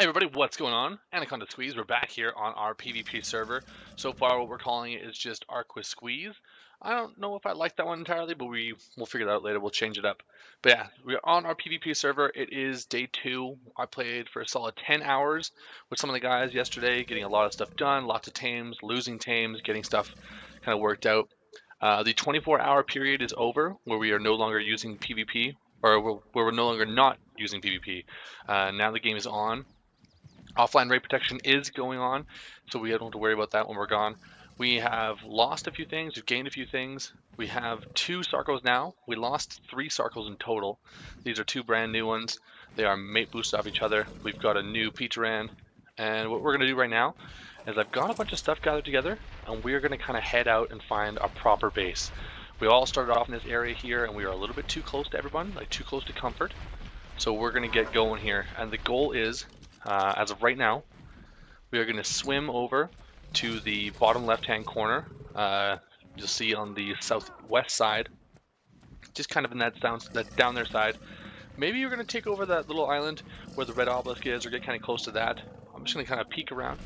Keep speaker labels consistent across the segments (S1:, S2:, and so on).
S1: Hey everybody, what's going on? Anaconda Squeeze, we're back here on our PvP server. So far what we're calling it is just Arqua Squeeze. I don't know if I like that one entirely, but we'll figure that out later, we'll change it up. But yeah, we're on our PvP server. It is day 2. I played for a solid 10 hours with some of the guys yesterday, getting a lot of stuff done, lots of tames, losing tames, getting stuff kind of worked out. The 24-hour period is over, where we are no longer using PvP, or where we're no longer not using PvP. Now the game is on. Offline raid protection is going on, so we don't have to worry about that when we're gone. We have lost a few things, we've gained a few things. We have 2 Sarcos now. We lost 3 Sarcos in total. These are 2 brand new ones. They are mate boosted off each other. We've got a new Peteran. And what we're going to do right now is I've got a bunch of stuff gathered together, and we're going to kind of head out and find a proper base. We all started off in this area here, and we are a little bit too close to everyone, like too close to comfort. So we're going to get going here, and the goal is, as of right now, we are going to swim over to the bottom left-hand corner. You'll see on the southwest side, just kind of in that down there side. Maybe you're going to take over that little island where the red obelisk is, or get kind of close to that. I'm just going to kind of peek around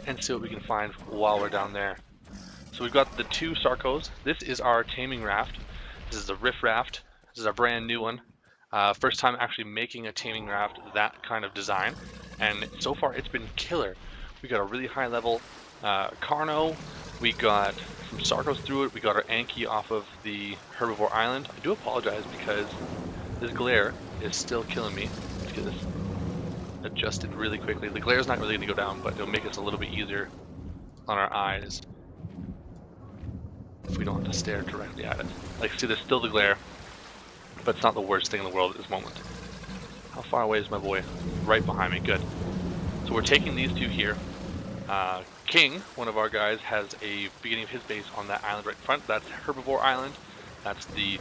S1: and see what we can find while we're down there. So we've got the 2 Sarcos. This is our Taming raft. This is the Riff raft. This is our brand new one. First time actually making a Taming raft that kind of design, and so far it's been killer. We got a really high level Carno, we got some Sarcos through it, we got our Anki off of the Herbivore Island. I do apologize because this glare is still killing me. Let's get this adjusted really quickly. The glare is not really going to go down, but it'll make us a little bit easier on our eyes if we don't have to stare directly at it. Like, see, there's still the glare, but it's not the worst thing in the world at this moment. How far away is my boy? Right behind me, good. So we're taking these 2 here. King, one of our guys, has a beginning of his base on that island right in front. That's Herbivore Island. That's the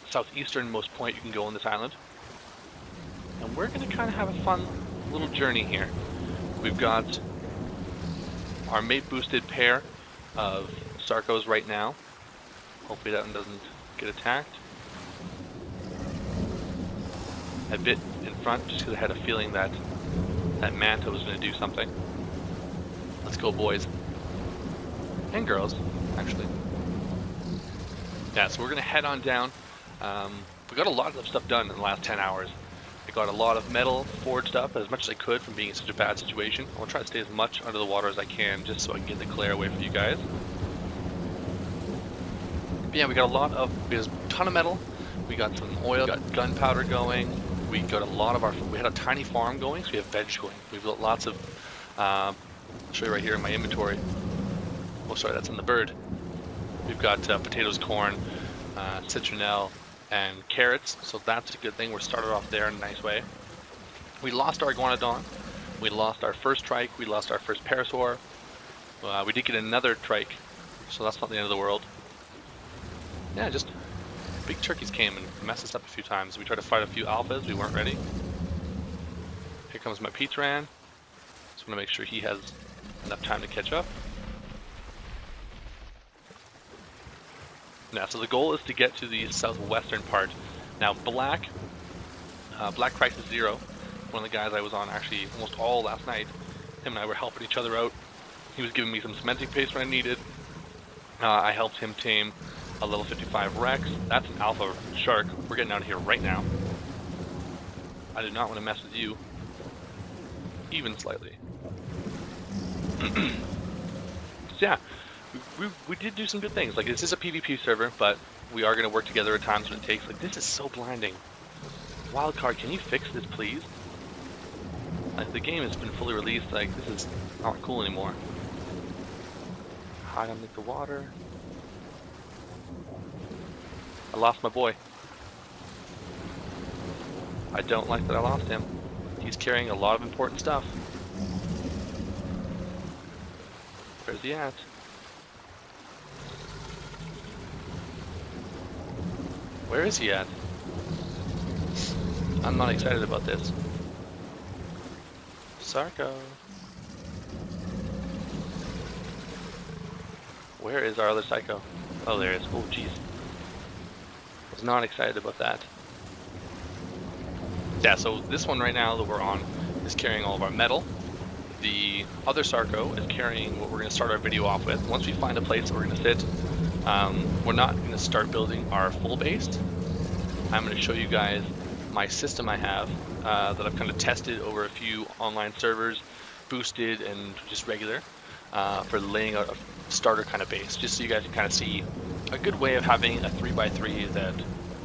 S1: southeasternmost point you can go on this island. And we're going to kind of have a fun little journey here. We've got our mate boosted pair of Sarcos right now. Hopefully that one doesn't get attacked. I bit in front just because I had a feeling that that manta was going to do something. Let's go, boys. And girls, actually. Yeah, so we're going to head on down. We got a lot of stuff done in the last 10 hours. I got a lot of metal forged up as much as I could from being in such a bad situation. I want to try to stay as much under the water as I can just so I can get the glare away from you guys. But yeah, we got a ton of metal. We got some oil, got gunpowder going. We got a lot of we had a tiny farm going, so we have veg going. We've got lots of, I'll show you right here in my inventory. Oh, sorry, that's in the bird. We've got potatoes, corn, citronelle, and carrots, so that's a good thing. We're started off there in a nice way. We lost our iguanodon. We lost our first trike. We lost our first parasaur. We did get another trike, so that's not the end of the world. Yeah, just big turkeys came and messed us up a few times. We tried to fight a few alphas, we weren't ready. Here comes my Peteran. Just want to make sure he has enough time to catch up. Now, so the goal is to get to the southwestern part. Now, Black Crisis Zero, one of the guys I was on actually almost all last night, him and I were helping each other out. He was giving me some cementing paste when I needed. I helped him tame a level 55 Rex. That's an alpha shark. We're getting out of here right now. I do not want to mess with you, even slightly. So yeah, we did do some good things. Like, this is a PvP server, but we are going to work together at times when it takes. Like, this is so blinding. Wildcard, can you fix this, please? Like, the game has been fully released. Like, this is not cool anymore. Hide underneath the water. I lost my boy. I don't like that I lost him. He's carrying a lot of important stuff. Where's he at? Where is he at? I'm not excited about this. Sarco. Where is our other psycho? Oh, there it is. Oh, jeez. Was not excited about that. Yeah, so this one right now that we're on is carrying all of our metal. The other Sarco is carrying what we're going to start our video off with. Once we find a place that we're going to sit, we're not going to start building our full base. I'm going to show you guys my system I have that I've kind of tested over a few online servers, boosted and just regular, for laying out a starter kind of base, just so you guys can kind of see a good way of having a 3x3 that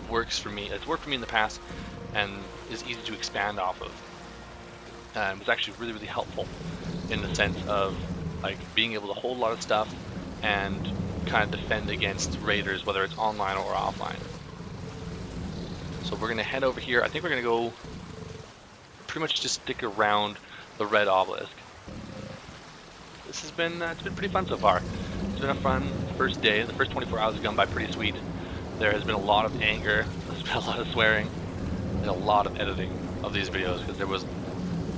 S1: works for me. It's worked for me in the past and is easy to expand off of. It was actually really, really helpful in the sense of like being able to hold a lot of stuff and kind of defend against raiders, whether it's online or offline. So we're gonna head over here. I think we're gonna go pretty much just stick around the red obelisk. This has been it's been pretty fun so far. It's been a fun first day. The first 24 hours have gone by pretty sweet. There has been a lot of anger. There's been a lot of swearing and a lot of editing of these videos because there was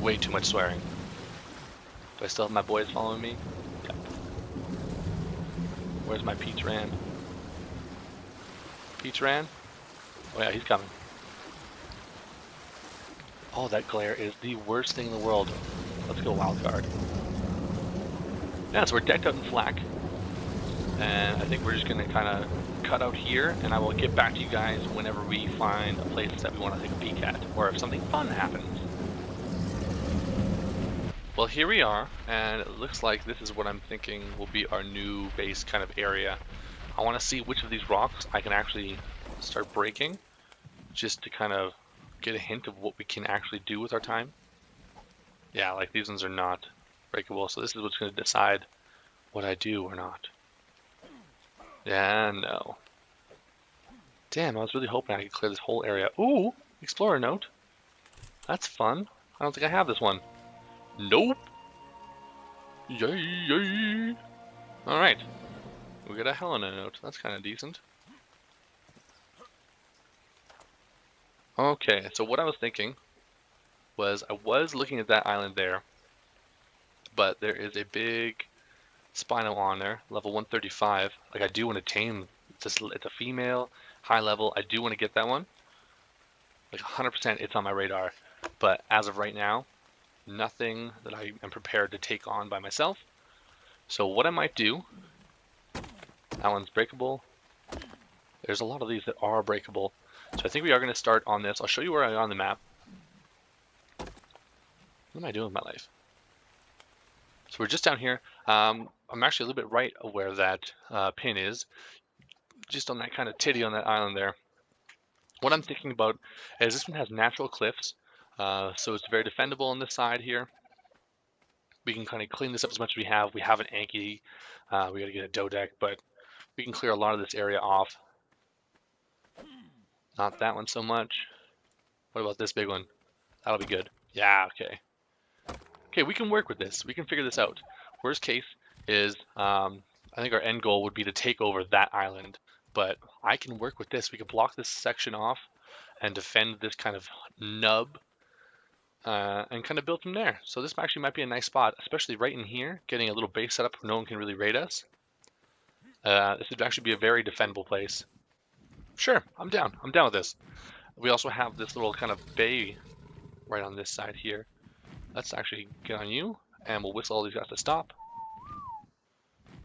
S1: way too much swearing. Do I still have my boys following me? Yep. Where's my Peach Ran? Peach Ran? Oh yeah, he's coming. Oh, that glare is the worst thing in the world. Let's go wild card. Yeah, so we're decked out in flak. And I think we're just gonna kind of cut out here, and I will get back to you guys whenever we find a place that we want to take a peek at, or if something fun happens. Well, here we are, and it looks like this is what I'm thinking will be our new base kind of area. I want to see which of these rocks I can actually start breaking, just to kind of get a hint of what we can actually do with our time. Yeah, like these ones are not breakable, so this is what's going to decide what I do or not. Yeah, no. Damn, I was really hoping I could clear this whole area. Ooh, Explorer note. That's fun. I don't think I have this one. Nope. Yay, yay. Alright. We got a Helena note. That's kind of decent. Okay, so what I was thinking was I was looking at that island there, but there is a big Spino on there, level 135. Like, I do want to tame. It's a female, high level. I do want to get that one. Like 100% it's on my radar. But as of right now, nothing that I am prepared to take on by myself. So what I might do, that one's breakable. There's a lot of these that are breakable. So I think we are going to start on this. I'll show you where I am on the map. What am I doing with my life? So we're just down here. I'm actually a little bit right of where that pin is. Just on that kind of titty on that island there. What I'm thinking about is this one has natural cliffs. So it's very defendable on this side here. We can kind of clean this up as much as we have. We have an Anki. We got to get a Dodec, but we can clear a lot of this area off. Not that one so much. What about this big one? That'll be good. Yeah, okay. Okay, we can work with this. We can figure this out. Worst case is, I think our end goal would be to take over that island. But I can work with this. We can block this section off and defend this kind of nub. And kind of build from there. So this actually might be a nice spot, especially right in here, getting a little base set up where no one can really raid us. This would actually be a very defendable place. Sure, I'm down. I'm down with this. We also have this little kind of bay right on this side here. Let's actually get on you, and we'll whistle all these guys to stop.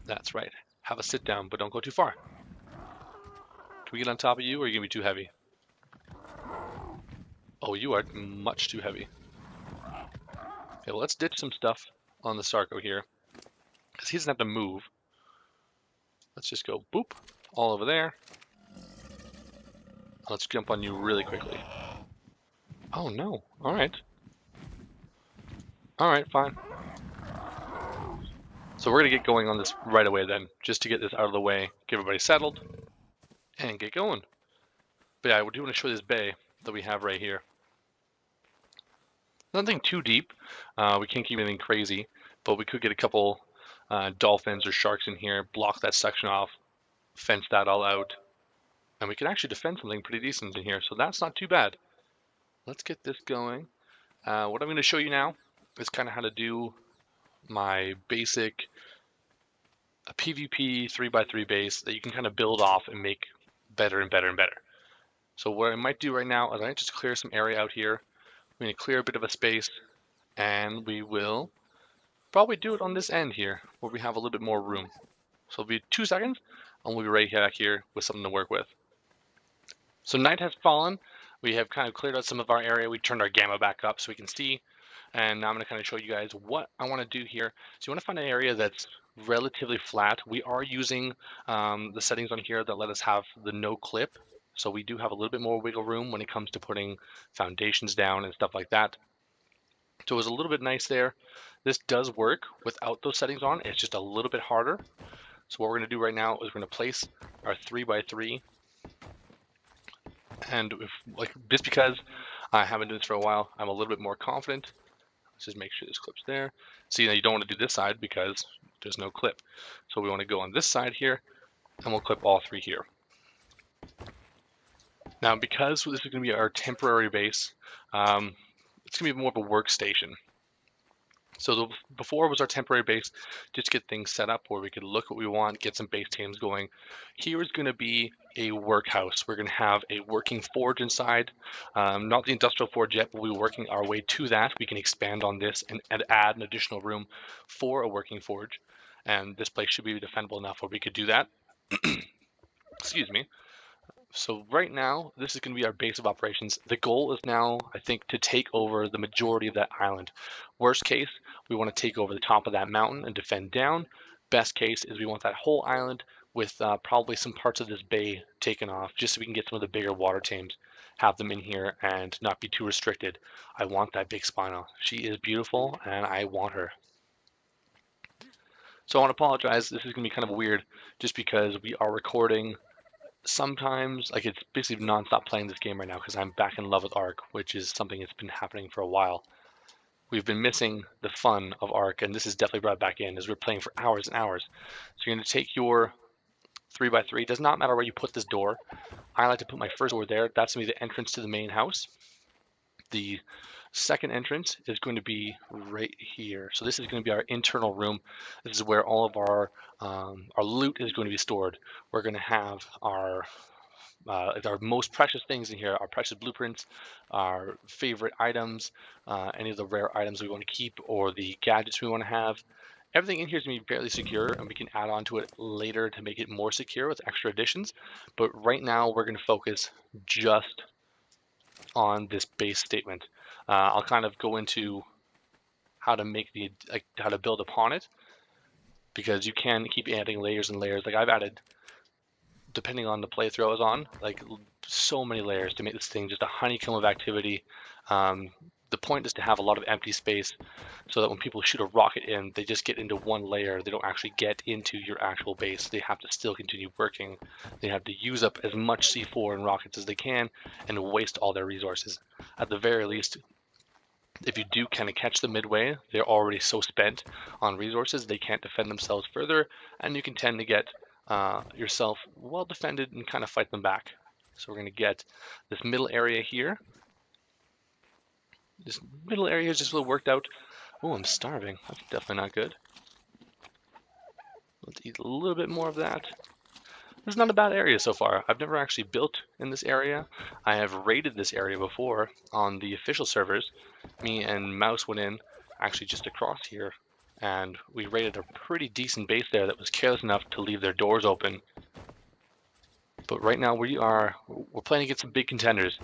S1: That's right. Have a sit down, but don't go too far. Can we get on top of you, or are you going to be too heavy? Oh, you are much too heavy. Okay, well, let's ditch some stuff on the Sarco here, because he doesn't have to move. Let's just go boop, all over there. Let's jump on you really quickly. Oh no, alright. Alright, fine. So we're going to get going on this right away then, just to get this out of the way, get everybody settled, and get going. But yeah, I do want to show you this bay that we have right here. Nothing too deep. We can't keep anything crazy, but we could get a couple dolphins or sharks in here, block that section off, fence that all out, and we can actually defend something pretty decent in here, so that's not too bad. Let's get this going. What I'm going to show you now is kind of how to do my basic PvP 3x3 base that you can kind of build off and make better and better and better. So what I might do right now is I might just clear some area out here. We're going to clear a bit of a space, and we will probably do it on this end here, where we have a little bit more room. So it'll be 2 seconds, and we'll be right back here with something to work with. So night has fallen. We have kind of cleared out some of our area. We turned our gamma back up so we can see. And now I'm going to kind of show you guys what I want to do here. So you want to find an area that's relatively flat. We are using the settings on here that let us have the no clip. So we do have a little bit more wiggle room when it comes to putting foundations down and stuff like that. So it was a little bit nice there. This does work without those settings on. It's just a little bit harder. So what we're going to do right now is we're going to place our 3x3. And just because I haven't done this for a while, I'm a little bit more confident. Let's just make sure this clip's there. See, now you don't want to do this side because there's no clip. So we want to go on this side here, and we'll clip all 3 here. Now, because this is going to be our temporary base, it's going to be more of a workstation. So before was our temporary base, just to get things set up where we could look what we want, get some base teams going. Here is going to be a workhouse. We're going to have a working forge inside, not the industrial forge yet, but we'll be working our way to that. We can expand on this and add an additional room for a working forge. And this place should be defendable enough where we could do that. Excuse me. So right now, this is going to be our base of operations. The goal is now, I think, to take over the majority of that island. Worst case, we want to take over the top of that mountain and defend down. Best case is we want that whole island with probably some parts of this bay taken off, just so we can get some of the bigger water tames, have them in here and not be too restricted. I want that big spinel. She is beautiful and I want her. So I want to apologize. This is going to be kind of weird just because we are recording sometimes, like, it's basically non-stop playing this game right now because I'm back in love with Ark, which is something that's been happening for a while. We've been missing the fun of Ark, and this is definitely brought back in as we're playing for hours and hours. So you're going to take your 3x3. It does not matter where you put this door. I like to put my first door there. That's going to be the entrance to the main house. The second entrance is going to be right here. So this is going to be our internal room. This is where all of our loot is going to be stored. We're going to have our most precious things in here, our precious blueprints, our favorite items, any of the rare items we want to keep, or the gadgets we want to have. Everything in here is going to be fairly secure, and we can add on to it later to make it more secure with extra additions. But right now, we're going to focus just on this base statement. I'll kind of go into how to make how to build upon it, because you can keep adding layers and layers. Like I've added, depending on the playthrough I was on, like so many layers to make this thing just a honeycomb of activity. The point is to have a lot of empty space so that when people shoot a rocket in, they just get into one layer. They don't actually get into your actual base. They have to still continue working. They have to use up as much C4 and rockets as they can and waste all their resources. At the very least, if you do kind of catch them midway, they're already so spent on resources, they can't defend themselves further, and you can tend to get yourself well defended and kind of fight them back. So we're going to get this middle area here. This middle area is just a little worked out. Oh, I'm starving. That's definitely not good. Let's eat a little bit more of that. This is not a bad area so far. I've never actually built in this area. I have raided this area before on the official servers. Me and Mouse went in actually just across here, and we raided a pretty decent base there that was careless enough to leave their doors open. But right now we're playing against some big contenders.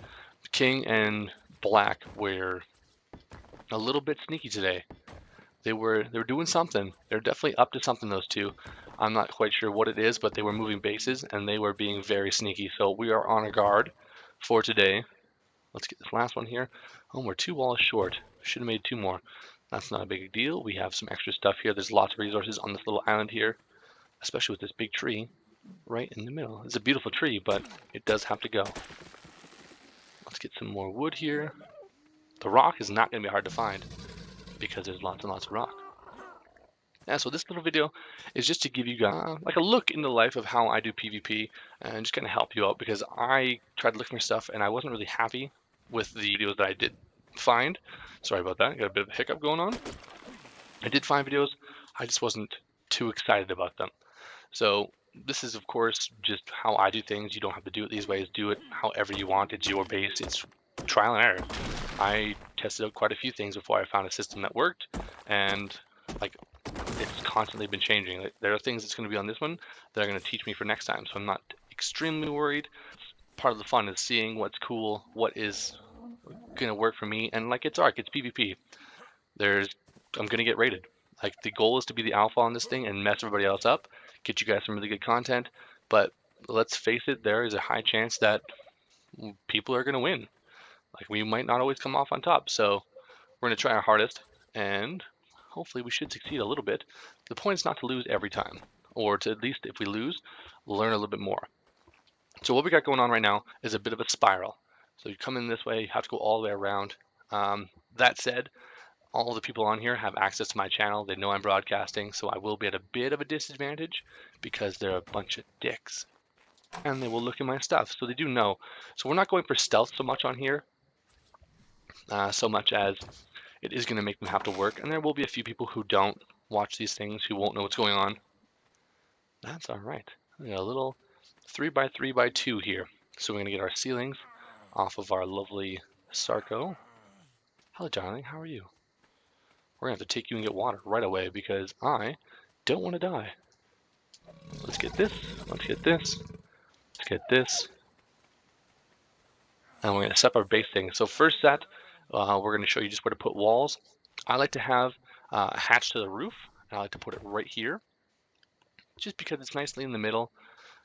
S1: King and Black were a little bit sneaky today. They were doing something. They're definitely up to something, those two. I'm not quite sure what it is, but they were moving bases and they were being very sneaky. So we are on a guard for today. Let's get this last one here. Oh, we're 2 walls short. Should have made 2 more. That's not a big deal. We have some extra stuff here. There's lots of resources on this little island here, especially with this big tree right in the middle. It's a beautiful tree, but it does have to go. Let's get some more wood here. The rock is not going to be hard to find because there's lots and lots of rock. Yeah, so this little video is just to give you guys like a look in the life of how I do PvP and just kind of help you out, because I tried looking for stuff and I wasn't really happy with the videos that I did find. Sorry about that. I got a bit of a hiccup going on. I did find videos. I just wasn't too excited about them. So this is, of course, just how I do things. You don't have to do it these ways. Do it however you want. It's your base. It's trial and error. I tested out quite a few things before I found a system that worked, and like it's constantly been changing. Like, there are things that's going to be on this one that are going to teach me for next time, so I'm not extremely worried. Part of the fun is seeing what's cool, what is going to work for me, and like it's Ark, it's PvP. I'm going to get rated. Like the goal is to be the alpha on this thing and mess everybody else up, get you guys some really good content, but let's face it, there is a high chance that people are going to win. Like we might not always come off on top, so we're going to try our hardest, and hopefully we should succeed a little bit. The point is not to lose every time, or to at least if we lose, learn a little bit more. So what we got going on right now is a bit of a spiral. So you come in this way, you have to go all the way around. That said, all the people on here have access to my channel. They know I'm broadcasting, so I will be at a bit of a disadvantage because they're a bunch of dicks. And they will look at my stuff, so they do know. So we're not going for stealth so much on here, so much as it is going to make them have to work. And there will be a few people who don't watch these things, who won't know what's going on. That's all right. We got a little 3x3x2 here. So we're going to get our ceilings off of our lovely Sarco. Hello, darling. How are you? We're going to have to take you and get water right away because I don't want to die. Let's get this. Let's get this. Let's get this. And we're going to set up our base thing. So first set, we're going to show you just where to put walls. I like to have a hatch to the roof. I like to put it right here, just because it's nicely in the middle.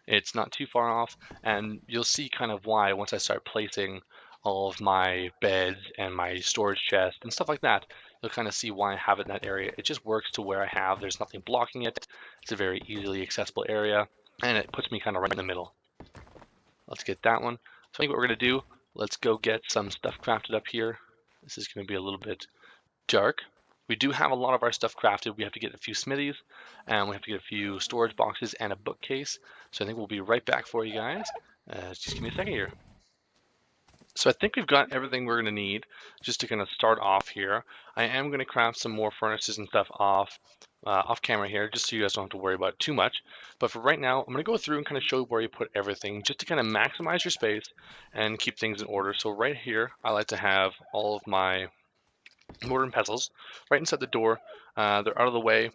S1: It's not too far off, and you'll see kind of why once I start placing all of my beds and my storage chest and stuff like that. You'll kind of see why I have it in that area. It just works to where I have. There's nothing blocking it. It's a very easily accessible area, and it puts me kind of right in the middle. Let's get that one. So I think what we're going to do, let's go get some stuff crafted up here. This is going to be a little bit dark. We do have a lot of our stuff crafted. We have to get a few smithies, and we have to get a few storage boxes and a bookcase. So I think we'll be right back for you guys. Just give me a second here. So I think we've got everything we're going to need just to kind of start off here. I am going to craft some more furnaces and stuff off camera here, just so you guys don't have to worry about it too much. But for right now, I'm going to go through and kind of show you where you put everything, just to kind of maximize your space and keep things in order. So right here, I like to have all of my mortar and pestles right inside the door. They're out of the way.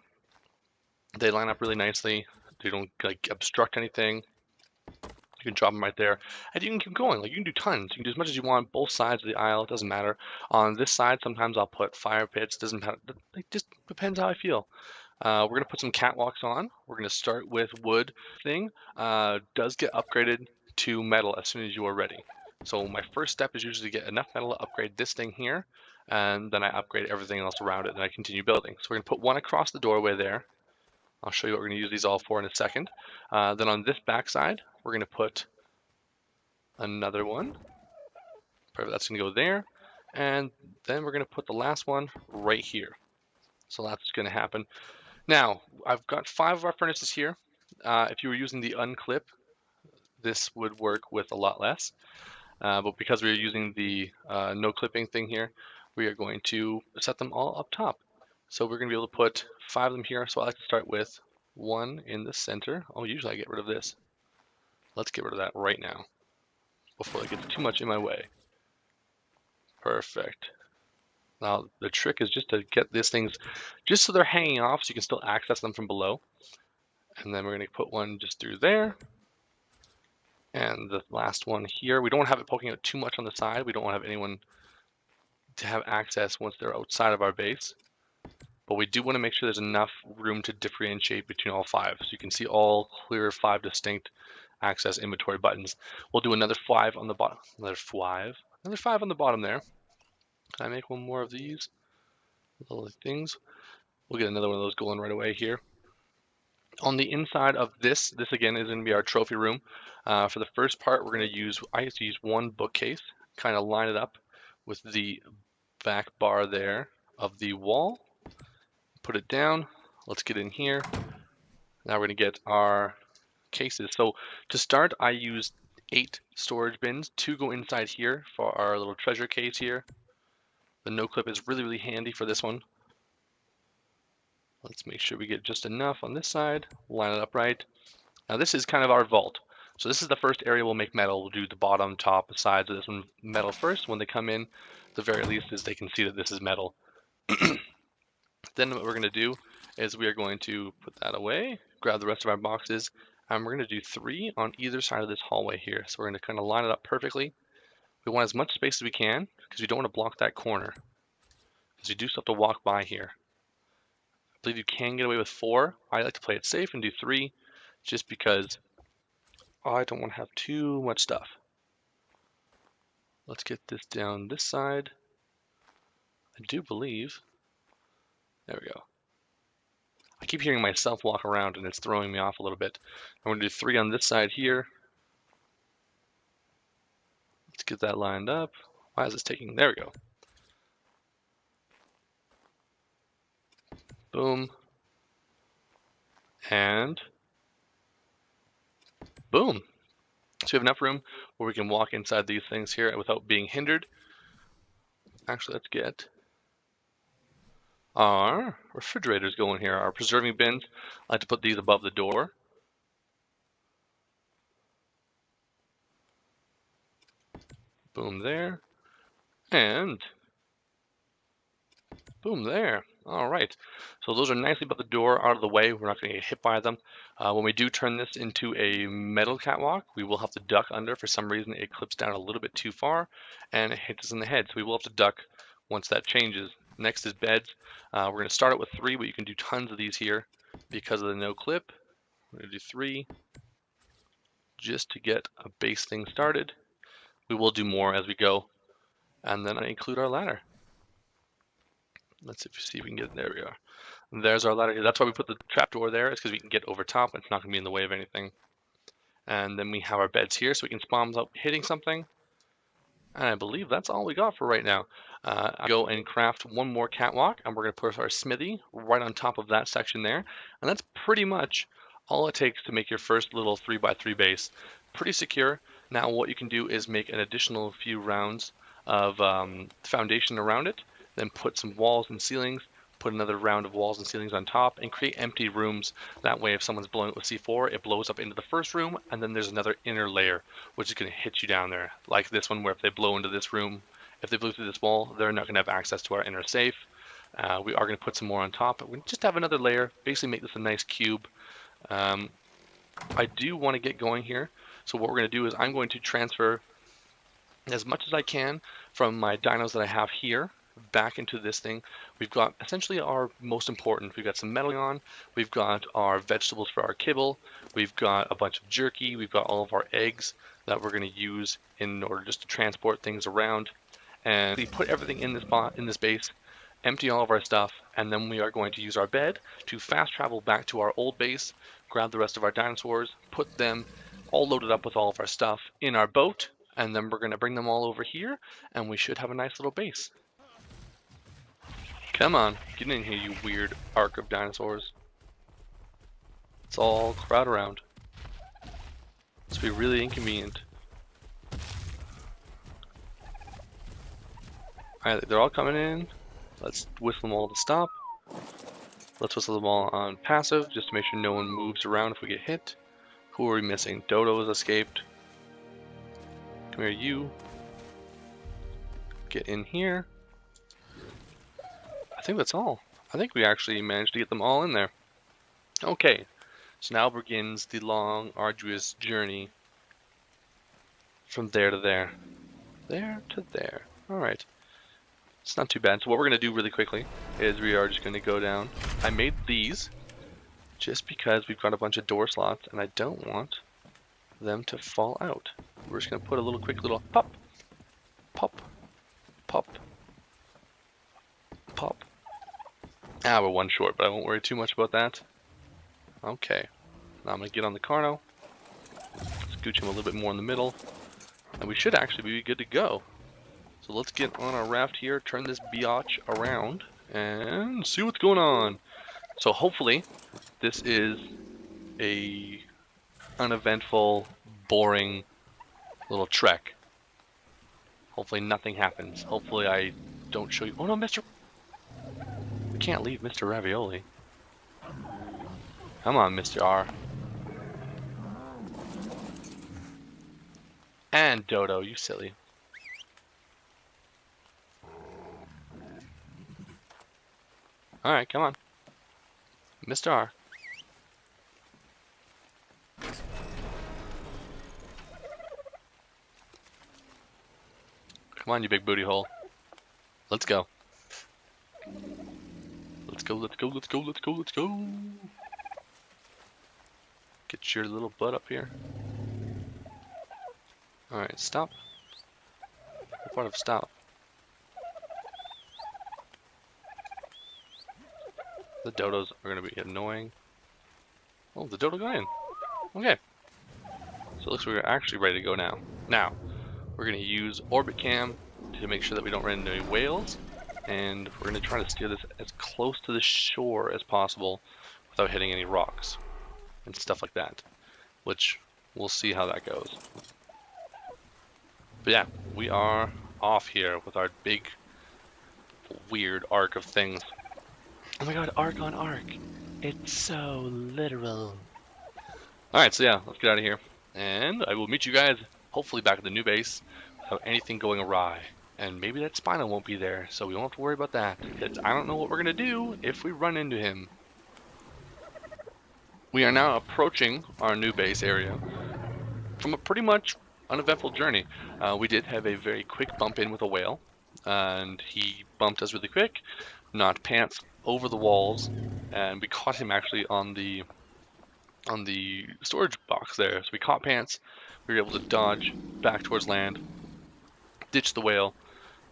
S1: They line up really nicely. They don't like obstruct anything. You can drop them right there, and you can keep going. Like you can do tons. You can do as much as you want. Both sides of the aisle, it doesn't matter. On this side, sometimes I'll put fire pits. Doesn't matter. It just depends how I feel. We're gonna put some catwalks on. We're gonna start with wood. Thing does get upgraded to metal as soon as you are ready. So my first step is usually to get enough metal to upgrade this thing here, and then I upgrade everything else around it, and I continue building. So we're gonna put one across the doorway there. I'll show you what we're gonna use these all for in a second. Then on this back side, we're going to put another one. Perfect, that's going to go there. And then we're going to put the last one right here. So that's going to happen. Now, I've got 5 of our furnaces here. If you were using the unclip, this would work with a lot less. But because we're using the no clipping thing here, we are going to set them all up top. So we're going to be able to put 5 of them here. So I like to start with 1 in the center. Oh, usually I get rid of this. Let's get rid of that right now before it gets too much in my way. Perfect. Now the trick is just to get these things just so they're hanging off so you can still access them from below. And then we're going to put one just through there. And the last one here. We don't have it poking out too much on the side. We don't want to have anyone to have access once they're outside of our base. But we do want to make sure there's enough room to differentiate between all 5. So you can see all clear 5 distinct access inventory buttons. We'll do another 5 on the bottom. Another 5 on the bottom there. Can I make one more of these little things? We'll get another one of those going right away here. On the inside of this again is going to be our trophy room. For the first part, we're going to use, I used to use one bookcase, kind of line it up with the back bar there of the wall. Put it down. Let's get in here. Now we're going to get our cases. So to start, I used 8 storage bins. 2 go inside here for our little treasure case here. The no clip is really, really handy for this one. Let's make sure we get just enough on this side. Line it up right. Now this is kind of our vault. So this is the first area we'll make metal. We'll do the bottom, top, sides of this one metal first. When they come in, the very least is they can see that this is metal. Then what we're going to do is we are going to put that away, grab the rest of our boxes, and we're going to do 3 on either side of this hallway here. So we're going to kind of line it up perfectly. We want as much space as we can because we don't want to block that corner, because you do still have to walk by here. I believe you can get away with 4. I like to play it safe and do 3 just because I don't want to have too much stuff. Let's get this down this side. I do believe, there we go. I keep hearing myself walk around and it's throwing me off a little bit. I'm going to do 3 on this side here. Let's get that lined up. Why is this taking? There we go. Boom. And boom. So we have enough room where we can walk inside these things here without being hindered. Actually, let's get our refrigerators going here. Our preserving bins, I like to put these above the door. Boom there. And boom there. All right. So those are nicely above the door, out of the way. We're not going to get hit by them. When we do turn this into a metal catwalk, we will have to duck under. For some reason, it clips down a little bit too far, and it hits us in the head. So we will have to duck once that changes. Next is beds. We're going to start it with 3, but you can do tons of these here because of the no clip. We're going to do 3 just to get a base thing started. We will do more as we go, and then I include our ladder. Let's see if we can get, there we are. There's our ladder here. That's why we put the trapdoor there, is because we can get over top and it's not going to be in the way of anything. And then we have our beds here so we can spawn without hitting something. And I believe that's all we got for right now. I'll go and craft 1 more catwalk, and we're going to put our smithy right on top of that section there. And that's pretty much all it takes to make your first little 3x3 base. Pretty secure. Now what you can do is make an additional few rounds of foundation around it, then put some walls and ceilings, put another round of walls and ceilings on top, and create empty rooms. That way if someone's blowing it with C4, it blows up into the first room, and then there's another inner layer which is going to hit you down there, like this one, where if they blow into this room, if they blow through this wall, they're not going to have access to our inner safe. We are going to put some more on top, but we just have another layer, basically make this a nice cube. I do want to get going here, so what we're going to do is I'm going to transfer as much as I can from my dinos that I have here back into this thing. We've got essentially our most important. We've got some metal on, we've got our vegetables for our kibble, we've got a bunch of jerky, we've got all of our eggs that we're going to use in order just to transport things around. And we put everything in this base, empty all of our stuff, and then we are going to use our bed to fast travel back to our old base, grab the rest of our dinosaurs, put them all loaded up with all of our stuff in our boat, and then we're going to bring them all over here, and we should have a nice little base. Come on, get in here, you weird arc of dinosaurs. Let's all crowd around. This will be really inconvenient. Alright, they're all coming in. Let's whistle them all to stop. Let's whistle them all on passive, just to make sure no one moves around if we get hit. Who are we missing? Dodo has escaped. Come here, you. Get in here. I think that's all. I think we actually managed to get them all in there. Okay, so now begins the long, arduous journey from there to there. There to there. Alright. It's not too bad. So what we're going to do really quickly is we are just going to go down. I made these just because we've got a bunch of door slots and I don't want them to fall out. We're just going to put a little quick little pop, pop, pop, pop. Ah, we're 1 short, but I won't worry too much about that. Okay. Now I'm going to get on the Carno. Scooch him a little bit more in the middle. And we should actually be good to go. So let's get on our raft here, turn this biatch around, and see what's going on. So hopefully, this is a uneventful, boring little trek. Hopefully nothing happens. Hopefully I don't show you. Oh no, Mr. We can't leave Mr. Ravioli. Come on, Mr. R. And Dodo, you silly. Alright, come on. Mr. R. Come on, you big booty hole. Let's go. Let's go, let's go, let's go, let's go, let's go. Get your little butt up here. Alright, stop. What part of stop? The dodos are going to be annoying. Oh, the dodo got in. Okay. So it looks like we're actually ready to go now. Now, we're going to use orbit cam to make sure that we don't run into any whales. And we're going to try to steer this as close to the shore as possible without hitting any rocks and stuff like that. Which, we'll see how that goes. But yeah, we are off here with our big, weird arc of things. Oh my god, arc on arc. It's so literal. Alright, so yeah, let's get out of here. And I will meet you guys, hopefully back at the new base, without anything going awry. And maybe that Spino won't be there, so we won't have to worry about that. Because I don't know what we're going to do if we run into him. We are now approaching our new base area from a pretty much uneventful journey. We did have a very quick bump in with a whale, and he bumped us really quick, knocked pants over the walls, and we caught him actually on the storage box there. So we caught pants, we were able to dodge back towards land, ditch the whale,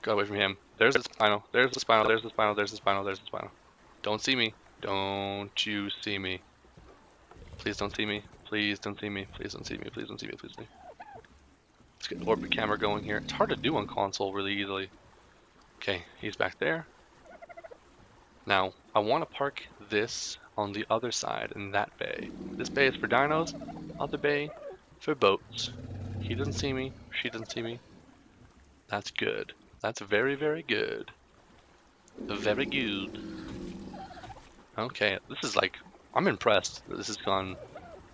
S1: got away from him. There's the Spino, there's the Spino, there's the Spino, there's the Spino, there's the Spino. Don't see me. Don't you see me. Please don't see me. Please don't see me. Please don't see me. Please don't see me. Please don't see me. Let's get the orbit camera going here. It's hard to do on console really easily. Okay, he's back there. Now, I want to park this on the other side in that bay. This bay is for dinos, other bay for boats. He doesn't see me, she doesn't see me. That's good. That's very, very good. Very good. Okay, this is like, I'm impressed that this has gone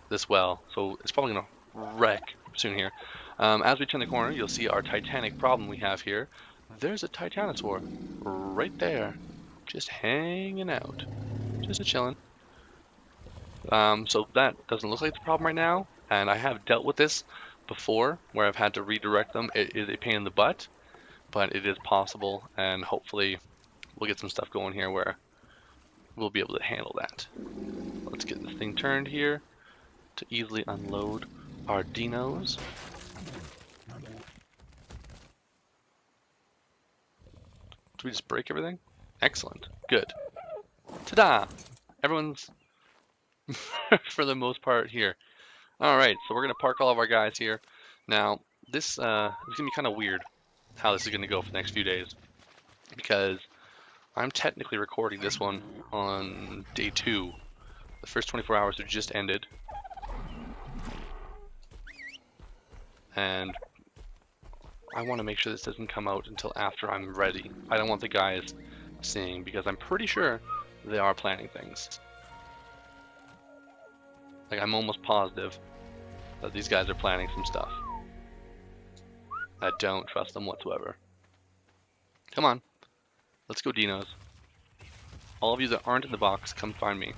S1: this well. So it's probably gonna wreck soon here. As we turn the corner, you'll see our Titanic problem we have here. There's a Titanosaur right there, just hanging out, just a chilling. So that doesn't look like the problem right now, and I have dealt with this before where I've had to redirect them. It is a pain in the butt, but it is possible, and hopefully we'll get some stuff going here where we'll be able to handle that. Let's get this thing turned here to easily unload our dinos. Did we just break everything? Excellent. Good. Ta-da! Everyone's, for the most part, here. Alright, so we're going to park all of our guys here. Now, this is going to be kind of weird how this is going to go for the next few days. Because I'm technically recording this one on day 2. The first 24 hours have just ended. And I want to make sure this doesn't come out until after I'm ready. I don't want the guys seeing, because I'm pretty sure they are planning things. Like, I'm almost positive that these guys are planning some stuff. I don't trust them whatsoever. Come on. Let's go, dinos. All of you that aren't in the box, come find me.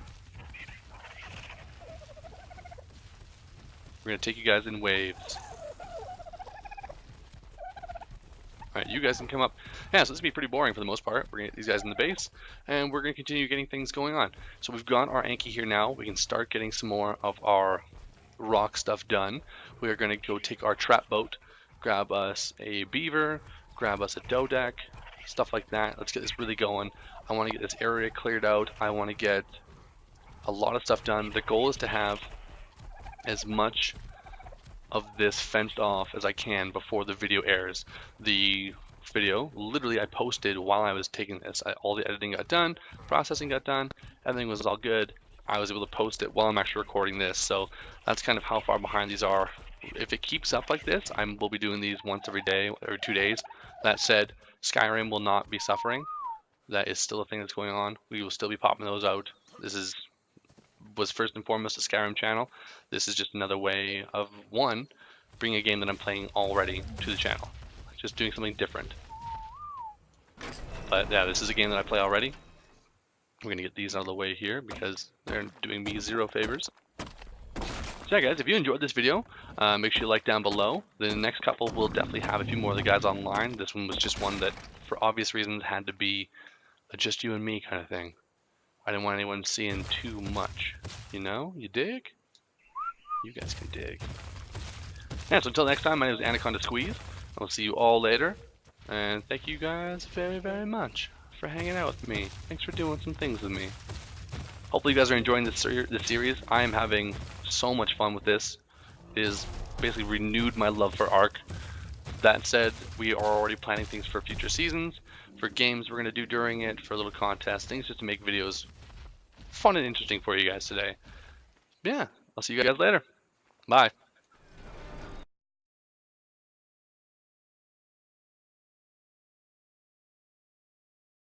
S1: We're going to take you guys in waves. Alright, you guys can come up. Yeah, so this will be pretty boring for the most part. We're going to get these guys in the base, and we're going to continue getting things going on. So we've got our Anki here now. We can start getting some more of our rock stuff done. We are going to go take our trap boat, grab us a beaver, grab us a dodeck, stuff like that. Let's get this really going. I want to get this area cleared out. I want to get a lot of stuff done. The goal is to have as much of this fenced off as I can before the video airs. The video, literally I posted while I was taking this. All the editing got done, processing got done, everything was all good. I was able to post it while I'm actually recording this, so that's kind of how far behind these are. If it keeps up like this, we'll be doing these once every day, every 2 days. That said, Skyrim will not be suffering. That is still a thing that's going on. We will still be popping those out. This was first and foremost a Skyrim channel. This is just another way of, one, bringing a game that I'm playing already to the channel. Just doing something different. But yeah, this is a game that I play already. We're gonna get these out of the way here because they're doing me zero favors. So yeah guys, if you enjoyed this video, make sure you like down below. The next couple will definitely have a few more of the guys online. This one was just one that, for obvious reasons, had to be a just you and me kind of thing. I didn't want anyone seeing too much. You know? You dig? You guys can dig. Yeah, so until next time, my name is Anaconda Squeeze. I'll see you all later. And thank you guys very, very much for hanging out with me. Thanks for doing some things with me. Hopefully you guys are enjoying this series. I am having so much fun with this. It has basically renewed my love for Ark. That said, we are already planning things for future seasons, for games we're going to do during it, for little contests, things just to make videos fun and interesting for you guys today. Yeah, I'll see you guys later. Bye.